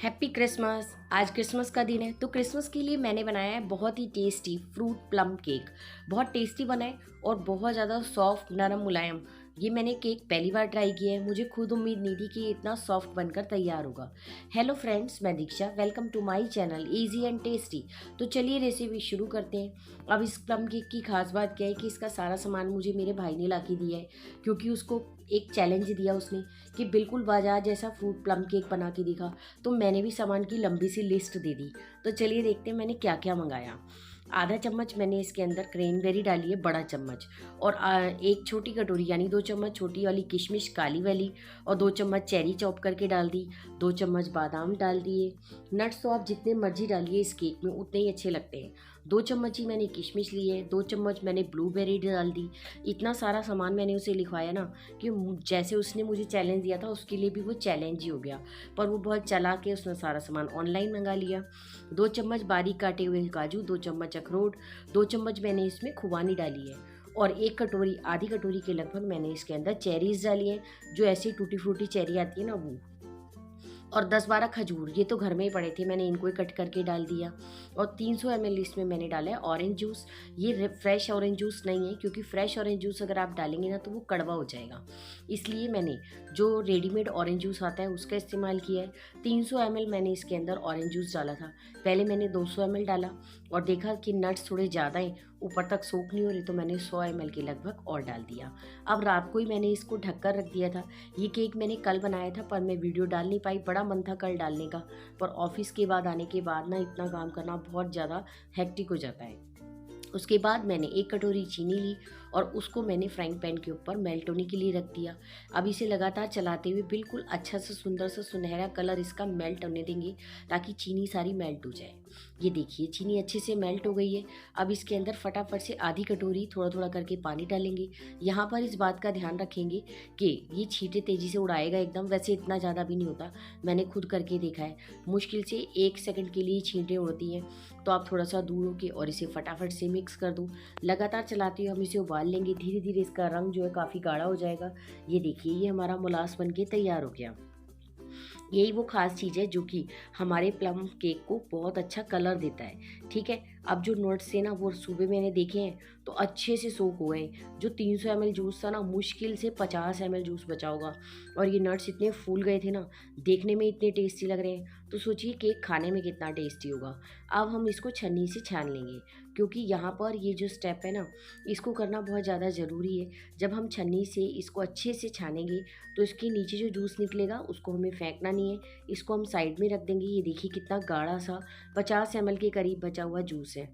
Happy Christmas. आज Christmas का दिन है तो क्रिसमस के लिए मैंने बनाया है बहुत ही टेस्टी फ्रूट प्लम केक। बहुत टेस्टी बना है और बहुत ज़्यादा सॉफ्ट नरम मुलायम। ये मैंने केक पहली बार ट्राई किया है, मुझे खुद उम्मीद नहीं थी कि ये इतना सॉफ्ट बनकर तैयार होगा। हेलो फ्रेंड्स, मैं Diksha, welcome to my channel easy and tasty. तो चलिए रेसिपी शुरू करते हैं। अब इस प्लम केक की खास बात क्या है कि इसका सारा सामान मुझे मेरे भाई ने ला के दिया है, क्योंकि उसको एक चैलेंज दिया उसने कि बिल्कुल बाजार जैसा फ्रूट प्लम केक बना के दिखा। तो मैंने भी सामान की लंबी सी लिस्ट दे दी। तो चलिए देखते हैं मैंने क्या क्या मंगाया। आधा चम्मच मैंने इसके अंदर क्रेनबेरी डाली है, बड़ा चम्मच। और एक छोटी कटोरी यानी 2 चम्मच छोटी वाली किशमिश काली वाली, और 2 चम्मच चेरी चॉप करके डाल दी। 2 चम्मच बादाम डाल दिए। नट्स तो आप जितने मर्जी डालिए इस केक में, उतने ही अच्छे लगते हैं। 2 चम्मच ही मैंने किशमिश ली है। 2 चम्मच मैंने ब्लूबेरी डाल दी। इतना सारा सामान मैंने उसे लिखवाया ना कि जैसे उसने मुझे चैलेंज दिया था उसके लिए भी वो चैलेंज ही हो गया। पर वो बहुत चला के उसने सारा सामान ऑनलाइन मंगा लिया। 2 चम्मच बारीक काटे हुए काजू, 2 चम्मच अखरोट, 2 चम्मच मैंने इसमें खुबानी डाली है। और एक कटोरी, आधी कटोरी के लगभग मैंने इसके अंदर चेरीज डाली हैं, जो ऐसी टूटी फ्रूटी चेरी आती है ना वो। और 10-12 खजूर, ये तो घर में ही पड़े थे, मैंने इनको ही कट करके डाल दिया। और 300 ml इसमें मैंने डाला है ऑरेंज जूस। ये फ्रेश ऑरेंज जूस नहीं है, क्योंकि फ्रेश ऑरेंज जूस अगर आप डालेंगे ना तो वो कड़वा हो जाएगा। इसलिए मैंने जो रेडीमेड ऑरेंज जूस आता है उसका इस्तेमाल किया है। 300 ml मैंने इसके अंदर ऑरेंज जूस डाला था। पहले मैंने 200 ml डाला और देखा कि नट्स थोड़े ज़्यादा हैं, ऊपर तक सोख नहीं हो रही, तो मैंने 100 ml के लगभग और डाल दिया। अब रात को ही मैंने इसको ढक कर रख दिया था। ये केक मैंने कल बनाया था, पर मैं वीडियो डाल नहीं पाई, बड़ा मन था कल डालने का, पर ऑफिस के बाद आने के बाद ना इतना काम करना बहुत ज़्यादा हेक्टिक हो जाता है। उसके बाद मैंने एक कटोरी चीनी ली और उसको मैंने फ्राइंग पैन के ऊपर मेल्ट होने के लिए रख दिया। अब इसे लगातार चलाते हुए बिल्कुल अच्छा सा सुंदर सा सुनहरा कलर इसका मेल्ट होने देंगे, ताकि चीनी सारी मेल्ट हो जाए। ये देखिए चीनी अच्छे से मेल्ट हो गई है। अब इसके अंदर फटाफट से आधी कटोरी थोड़ा थोड़ा करके पानी डालेंगे। यहाँ पर इस बात का ध्यान रखेंगे कि ये छींटे तेज़ी से उड़ाएगा एकदम, वैसे इतना ज़्यादा भी नहीं होता, मैंने खुद करके देखा है। मुश्किल से 1 सेकंड के लिए छींटे उड़ती हैं, तो आप थोड़ा सा दूर होके और इसे फटाफट से मिक्स कर दूँ। लगातार चलाते हुए हम इसे उबाल लेंगे। धीरे धीरे इसका रंग जो है काफ़ी गाढ़ा हो जाएगा। ये देखिए ये हमारा मोलास बन के तैयार हो गया। यही वो खास चीज़ है जो कि हमारे प्लम केक को बहुत अच्छा कलर देता है। ठीक है, अब जो नट्स है ना वो सुबह मैंने देखे हैं तो अच्छे से सोख हो गए। जो 300 ml जूस था ना, मुश्किल से 50 ml जूस बचा होगा। और ये नट्स इतने फूल गए थे ना, देखने में इतने टेस्टी लग रहे हैं, तो सोचिए केक खाने में कितना टेस्टी होगा। अब हम इसको छन्नी से छान लेंगे, क्योंकि यहाँ पर ये जो स्टेप है ना, इसको करना बहुत ज़्यादा ज़रूरी है। जब हम छन्नी से इसको अच्छे से छानेंगे तो इसके नीचे जो जूस निकलेगा उसको हमें फेंकना नहीं है, इसको हम साइड में रख देंगे। ये देखिए कितना गाढ़ा सा 50 ml के करीब बचा हुआ जूस है।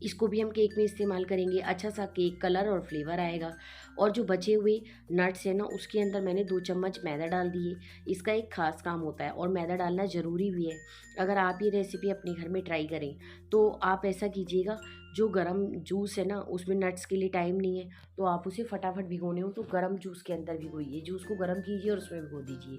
इसको भी हम केक में इस्तेमाल करेंगे, अच्छा सा केक कलर और फ्लेवर आएगा। और जो बचे हुए नट्स है ना, उसके अंदर मैंने 2 चम्मच मैदा डाल दिए। इसका एक खास काम होता है और मैदा डालना ज़रूरी भी है। अगर आप ये रेसिपी अपने घर में ट्राई करें तो आप ऐसा कीजिएगा, जो गरम जूस है ना उसमें नट्स के लिए टाइम नहीं है, तो आप उसे फटाफट भिगोने हो तो गरम जूस के अंदर भिगोइए, जूस को गरम कीजिए और उसमें भिगो दीजिए।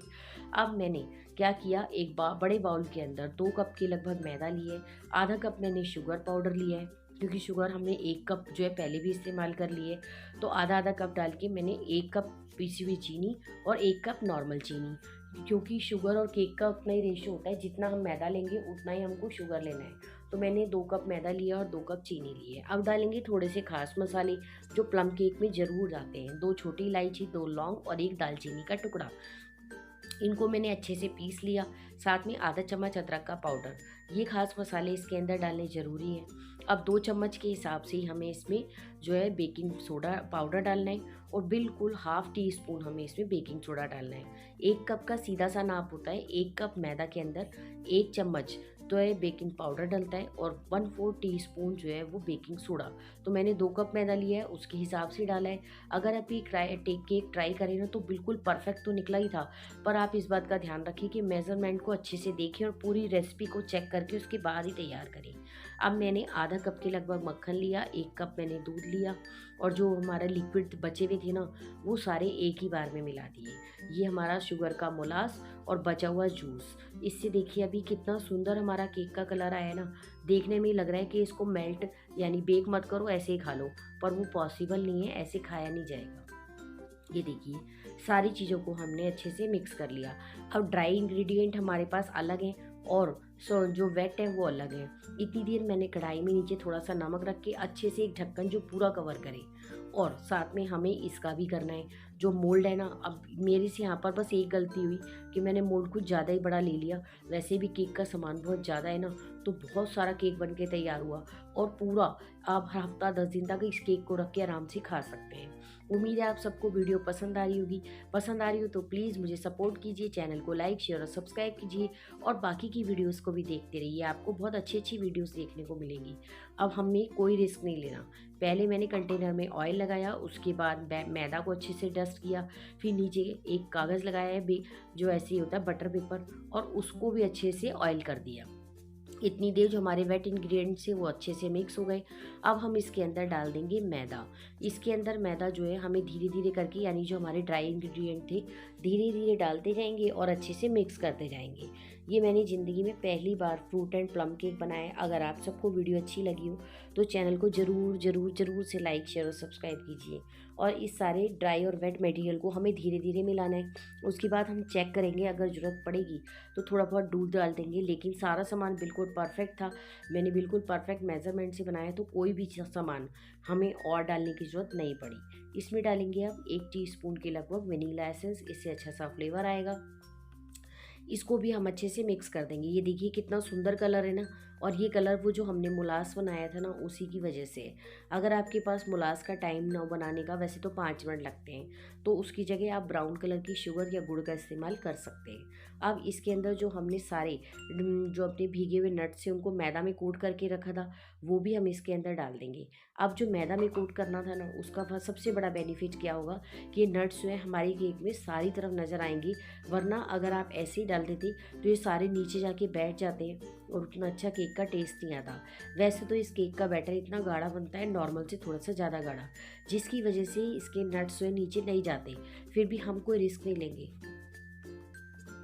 अब मैंने क्या किया, एक बड़े बाउल के अंदर 2 कप के लगभग मैदा लिए, आधा कप मैंने शुगर पाउडर लिया है, क्योंकि शुगर हमने 1 कप जो है पहले भी इस्तेमाल कर लिए, तो आधा आधा कप डाल के मैंने 1 कप पीसी हुई चीनी और 1 कप नॉर्मल चीनी, क्योंकि शुगर और केक का उतना ही रेशो होता है, जितना हम मैदा लेंगे उतना ही हमको शुगर लेना है। तो मैंने 2 कप मैदा लिया और 2 कप चीनी ली है। अब डालेंगे थोड़े से खास मसाले जो प्लम केक में ज़रूर जाते हैं। 2 छोटी इलायची, 2 लौंग और 1 दालचीनी का टुकड़ा, इनको मैंने अच्छे से पीस लिया। साथ में आधा चम्मच अदरक का पाउडर। ये खास मसाले इसके अंदर डालने ज़रूरी हैं। अब 2 चम्मच के हिसाब से ही हमें इसमें जो है बेकिंग सोडा पाउडर डालना है, और बिल्कुल ½ टी स्पून हमें इसमें बेकिंग सोडा डालना है। 1 कप का सीधा सा नाप होता है, 1 कप मैदा के अंदर 1 चम्मच तो है बेकिंग पाउडर डलता है और 1/4 टीस्पून जो है वो बेकिंग सोडा। तो मैंने 2 कप मैदा लिया है, उसके हिसाब से डाला है। अगर आप ये केक ट्राई करें ना तो बिल्कुल परफेक्ट तो निकला ही था, पर आप इस बात का ध्यान रखिए कि मेज़रमेंट को अच्छे से देखें और पूरी रेसिपी को चेक करके उसके बाद ही तैयार करें। अब मैंने आधा कप के लगभग मक्खन लिया, 1 कप मैंने दूध लिया, और जो हमारा लिक्विड बचे हुए थे ना वो सारे एक ही बार में मिला दिए। ये हमारा शुगर का मोलास और बचा हुआ जूस। इससे देखिए अभी कितना सुंदर हमारा केक का कलर आया है ना, देखने में ही लग रहा है कि इसको मेल्ट यानी बेक मत करो, ऐसे ही खा लो, पर वो पॉसिबल नहीं है, ऐसे खाया नहीं जाएगा। ये देखिए सारी चीज़ों को हमने अच्छे से मिक्स कर लिया। अब ड्राई इंग्रेडिएंट हमारे पास अलग हैं और जो वेट है वो अलग है। इतनी देर मैंने कढ़ाई में नीचे थोड़ा सा नमक रख के अच्छे से एक ढक्कन जो पूरा कवर करे, और साथ में हमें इसका भी करना है जो मोल्ड है ना। अब मेरे से यहाँ पर बस एक गलती हुई कि मैंने मोल्ड कुछ ज़्यादा ही बड़ा ले लिया। वैसे भी केक का सामान बहुत ज़्यादा है ना, तो बहुत सारा केक बन के तैयार हुआ और पूरा आप हफ्ता 10 दिन तक इस केक को रख के आराम से खा सकते हैं। उम्मीद है आप सबको वीडियो पसंद आ रही होगी। पसंद आ रही हो तो प्लीज़ मुझे सपोर्ट कीजिए, चैनल को लाइक शेयर और सब्सक्राइब कीजिए और बाकी की वीडियोस को भी देखते रहिए। आपको बहुत अच्छी अच्छी वीडियोस देखने को मिलेंगी। अब हमें कोई रिस्क नहीं लेना। पहले मैंने कंटेनर में ऑयल लगाया, उसके बाद मैदा को अच्छे से डस्ट किया, फिर नीचे एक कागज़ लगाया है जो ऐसे ही होता है बटर पेपर, और उसको भी अच्छे से ऑयल कर दिया। इतनी देर जो हमारे वेट इंग्रेडिएंट्स है वो अच्छे से मिक्स हो गए। अब हम इसके अंदर डाल देंगे मैदा। इसके अंदर मैदा जो है हमें धीरे धीरे करके, यानी जो हमारे ड्राई इंग्रेडिएंट थे, धीरे धीरे डालते जाएंगे और अच्छे से मिक्स करते जाएंगे। ये मैंने ज़िंदगी में पहली बार फ्रूट एंड प्लम केक बनाया है। अगर आप सबको वीडियो अच्छी लगी हो तो चैनल को ज़रूर ज़रूर ज़रूर से लाइक शेयर और सब्सक्राइब कीजिए। और इस सारे ड्राई और वेट मटेरियल को हमें धीरे धीरे मिलाना है। उसके बाद हम चेक करेंगे, अगर ज़रूरत पड़ेगी तो थोड़ा बहुत दूध डाल देंगे। लेकिन सारा सामान बिल्कुल परफेक्ट था, मैंने बिल्कुल परफेक्ट मेज़रमेंट से बनाया, तो कोई भी सामान हमें और डालने की ज़रूरत नहीं पड़ी। इसमें डालेंगे अब 1 टीस्पून के लगभग वनीला एसेंस, इससे अच्छा सा फ्लेवर आएगा। इसको भी हम अच्छे से मिक्स कर देंगे। ये देखिए कितना सुंदर कलर है ना, और ये कलर वो जो हमने मोलास बनाया था ना उसी की वजह से है। अगर आपके पास मोलास का टाइम ना हो बनाने का, वैसे तो 5 मिनट लगते हैं, तो उसकी जगह आप ब्राउन कलर की शुगर या गुड़ का इस्तेमाल कर सकते हैं। अब इसके अंदर जो हमने सारे जो अपने भीगे हुए नट्स से उनको मैदा में कोट करके रखा था, वो भी हम इसके अंदर डाल देंगे। अब जो मैदा में कोट करना था ना, उसका सबसे बड़ा बेनिफिट क्या होगा कि ये नट्स जो है हमारे केक में सारी तरफ नज़र आएंगी। वरना अगर आप ऐसे ही डाल देते तो ये सारे नीचे जाके बैठ जाते हैं और उतना अच्छा केक का टेस्ट नहीं आता। वैसे तो इस केक का बैटर इतना गाढ़ा बनता है, नॉर्मल से थोड़ा सा ज़्यादा गाढ़ा, जिसकी वजह से इसके नट्स जो है नीचे नहीं जाते। फिर भी हम कोई रिस्क नहीं लेंगे,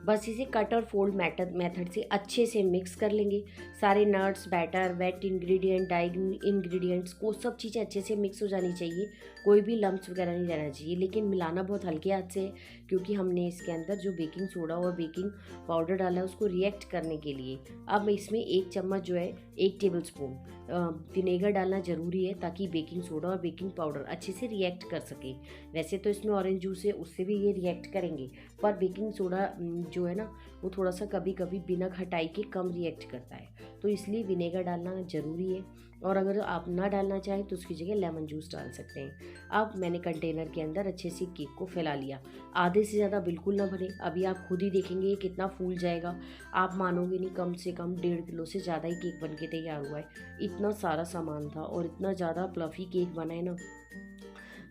बस इसे कट और फोल्ड मेथड से अच्छे से मिक्स कर लेंगे। सारे nuts, batter, wet ingredient, dry ingredients को सब चीज़ें अच्छे से मिक्स हो जानी चाहिए। कोई भी लम्प्स वगैरह नहीं रहना चाहिए। लेकिन मिलाना बहुत हल्के हाथ से है, क्योंकि हमने इसके अंदर जो बेकिंग सोडा और बेकिंग पाउडर डाला है उसको रिएक्ट करने के लिए। अब इसमें 1 चम्मच जो है 1 टेबल स्पून विनेगर डालना ज़रूरी है, ताकि बेकिंग सोडा और बेकिंग पाउडर अच्छे से रिएक्ट कर सके। वैसे तो इसमें ऑरेंज जूस है, उससे भी ये रिएक्ट करेंगे, पर बेकिंग सोडा जो है ना वो थोड़ा सा कभी कभी बिना खटाई के कम रिएक्ट करता है, तो इसलिए विनेगर डालना ज़रूरी है। और अगर आप ना डालना चाहें तो उसकी जगह लेमन जूस डाल सकते हैं। अब मैंने कंटेनर के अंदर अच्छे से केक को फैला लिया। आधे से ज़्यादा बिल्कुल ना भरे, अभी आप खुद ही देखेंगे ये कितना फूल जाएगा। आप मानोगे नहीं, कम से कम 1.5 किलो से ज़्यादा ही केक बन के तैयार हुआ है। इतना सारा सामान था और इतना ज़्यादा फ्लफ़ी केक बना है ना।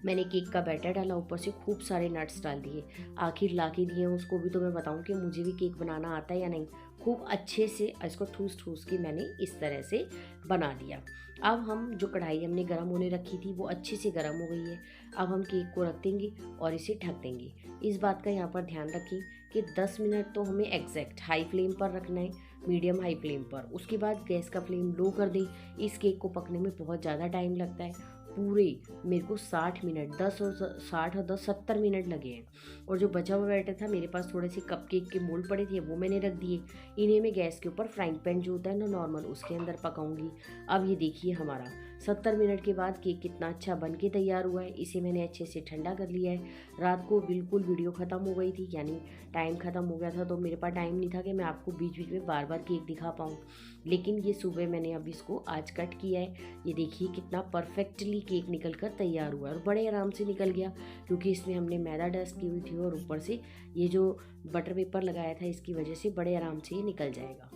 मैंने केक का बैटर डाला, ऊपर से खूब सारे नट्स डाल दिए, आखिर ला के दिए। उसको भी तो मैं बताऊं कि मुझे भी केक बनाना आता है या नहीं। खूब अच्छे से इसको ठूस ठूस के मैंने इस तरह से बना दिया। अब हम जो कढ़ाई हमने गर्म होने रखी थी वो अच्छे से गर्म हो गई है। अब हम केक को रख देंगे और इसे ढक देंगे। इस बात का यहाँ पर ध्यान रखें कि 10 मिनट तो हमें एग्जैक्ट हाई फ्लेम पर रखना है, मीडियम हाई फ्लेम पर। उसके बाद गैस का फ्लेम लो कर दें। इस केक को पकने में बहुत ज़्यादा टाइम लगता है, पूरे मेरे को 60 मिनट 10 और 60 और 10 70 मिनट लगे हैं। और जो बचा हुआ बैटर था, मेरे पास थोड़े से कपकेक के मोल्ड पड़े थे, वो मैंने रख दिए। इन्हें मैं गैस के ऊपर फ्राइंग पैन जो होता है ना नॉर्मल, उसके अंदर पकाऊंगी। अब ये देखिए हमारा 70 मिनट के बाद केक कितना अच्छा बन के तैयार हुआ है। इसे मैंने अच्छे से ठंडा कर लिया है। रात को बिल्कुल वीडियो ख़त्म हो गई थी, यानी टाइम ख़त्म हो गया था, तो मेरे पास टाइम नहीं था कि मैं आपको बीच बीच में बार बार केक दिखा पाऊँ। लेकिन ये सुबह मैंने अब इसको आज कट किया है। ये देखिए कितना परफेक्टली केक निकल कर तैयार हुआ है, और बड़े आराम से निकल गया, क्योंकि इसमें हमने मैदा डस्ट की हुई थी और ऊपर से ये जो बटर पेपर लगाया था, इसकी वजह से बड़े आराम से ये निकल जाएगा।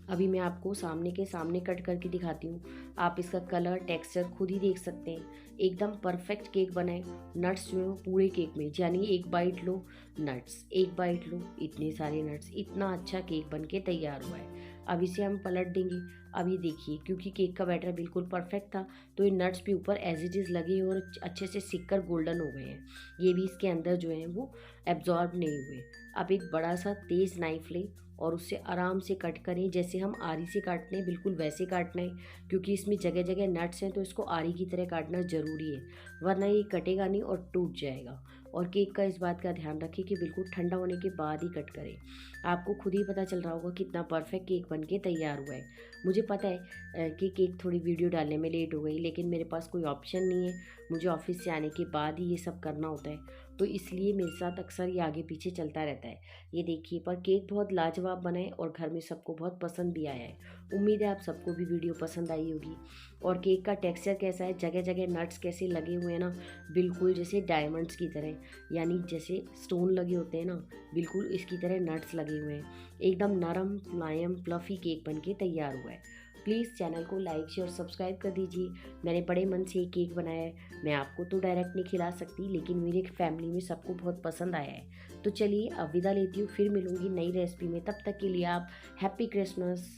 अभी मैं आपको सामने के सामने कट करके दिखाती हूँ। आप इसका कलर, टेक्सचर खुद ही देख सकते हैं। एकदम परफेक्ट केक बना है। नट्स जो है वो पूरे केक में, यानी एक बाइट लो नट्स, एक बाइट लो, इतने सारे नट्स, इतना अच्छा केक बन के तैयार हुआ है। अब इसे हम पलट देंगे। अब ये देखिए, क्योंकि केक का बैटर बिल्कुल परफेक्ट था, तो ये नट्स भी ऊपर एज इट इज़ लगे और अच्छे से सिककर गोल्डन हो गए हैं। ये भी इसके अंदर जो है वो एब्जॉर्ब नहीं हुए। अब एक बड़ा सा तेज़ नाइफ लें और उससे आराम से कट करें, जैसे हम आरी से काटते हैं बिल्कुल वैसे काटना है, क्योंकि इसमें जगह जगह नट्स हैं, तो इसको आरी की तरह काटना ज़रूरी है, वरना ये कटेगा नहीं और टूट जाएगा। और केक का इस बात का ध्यान रखें कि बिल्कुल ठंडा होने के बाद ही कट करें। आपको खुद ही पता चल रहा होगा कितना परफेक्ट केक बन के तैयार हुआ है। मुझे पता है कि केक थोड़ी वीडियो डालने में लेट हो गई, लेकिन मेरे पास कोई ऑप्शन नहीं है, मुझे ऑफिस से आने के बाद ही ये सब करना होता है, तो इसलिए मेरे साथ अक्सर ये आगे पीछे चलता रहता है। ये देखिए, पर केक बहुत लाजवाब बना है और घर में सबको बहुत पसंद भी आया है। उम्मीद है आप सबको भी वीडियो पसंद आई होगी। और केक का टेक्सचर कैसा है, जगह जगह नट्स कैसे लगे हुए हैं ना, बिल्कुल जैसे डायमंड्स की तरह, यानी जैसे स्टोन लगे होते हैं ना, बिल्कुल इसकी तरह नट्स लगे हुए हैं। एकदम नरम मुलायम फ्लफ़ी केक बन के तैयार हुआ है। प्लीज़ चैनल को लाइक शेयर सब्सक्राइब कर दीजिए। मैंने बड़े मन से ये केक बनाया है। मैं आपको तो डायरेक्ट नहीं खिला सकती, लेकिन मेरी फैमिली में सबको बहुत पसंद आया है। तो चलिए अब विदा लेती हूँ, फिर मिलूँगी नई रेसिपी में। तब तक के लिए आप हैप्पी क्रिसमस।